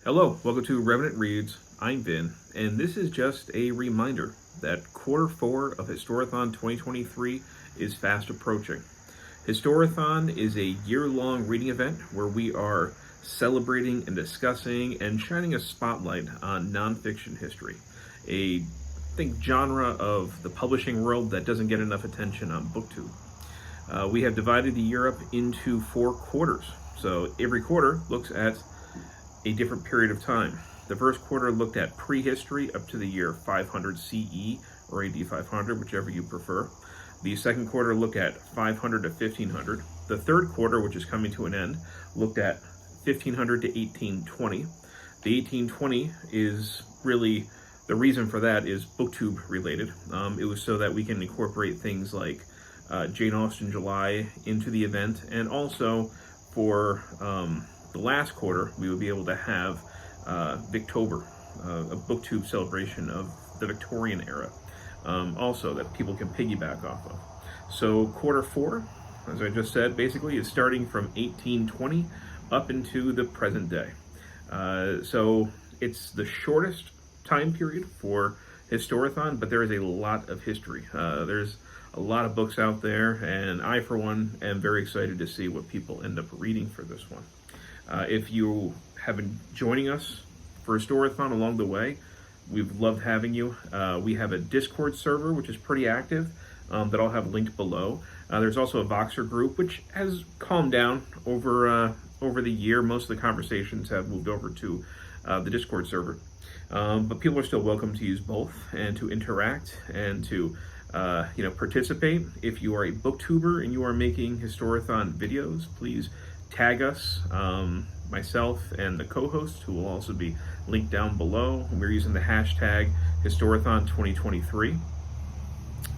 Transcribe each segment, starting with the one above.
Hello, welcome to Revenant Reads. I'm Vin, and this is just a reminder that Q4 of Historathon 2023 is fast approaching. Historathon is a year-long reading event where we are celebrating and discussing and shining a spotlight on nonfiction history, a genre of the publishing world that doesn't get enough attention on BookTube. We have divided the year up into 4 quarters, so every quarter looks at a different period of time. The first quarter looked at prehistory up to the year 500 CE or AD 500, whichever you prefer. The second quarter looked at 500 to 1500. The third quarter, which is coming to an end, looked at 1500 to 1820. The 1820 is really, the reason for that is BookTube related. It was so that we can incorporate things like Jane Austen July into the event, and also for the last quarter, we would be able to have Victober, a BookTube celebration of the Victorian era, also that people can piggyback off of. So Q4, as I just said, basically is starting from 1820 up into the present day. So it's the shortest time period for Historathon, but there is a lot of history. There's a lot of books out there, and I, for one, am very excited to see what people end up reading for this one. If you have been joining us for Historathon along the way, we've loved having you. We have a Discord server, which is pretty active, that I'll have linked below. There's also a Voxer group, which has calmed down over the year. Most of the conversations have moved over to the Discord server. But people are still welcome to use both and to interact and to participate. If you are a booktuber and you are making Historathon videos, please tag us, myself and the co-host, who will also be linked down below. We're using the hashtag Historathon 2023.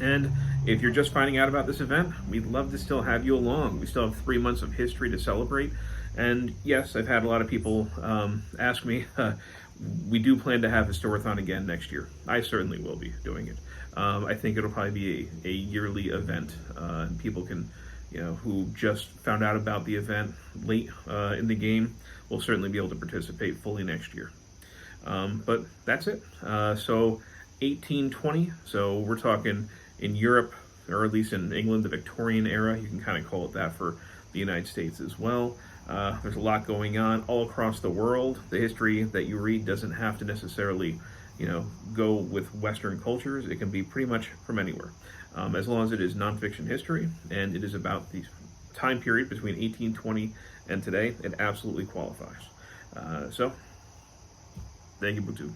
And if you're just finding out about this event, we'd love to still have you along. We still have 3 months of history to celebrate. And yes, I've had a lot of people ask me, we do plan to have Historathon again next year. I certainly will be doing it. I think it'll probably be a yearly event, and people can, who just found out about the event late in the game, will certainly be able to participate fully next year. But that's it. So 1820, so we're talking in Europe, or at least in England, the Victorian era. You can kind of call it that for the United States as well. There's a lot going on all across the world. The history that you read doesn't have to necessarily go with Western cultures. It can be pretty much from anywhere. As long as it is nonfiction history and it is about the time period between 1820 and today, it absolutely qualifies. So, thank you, BookTube.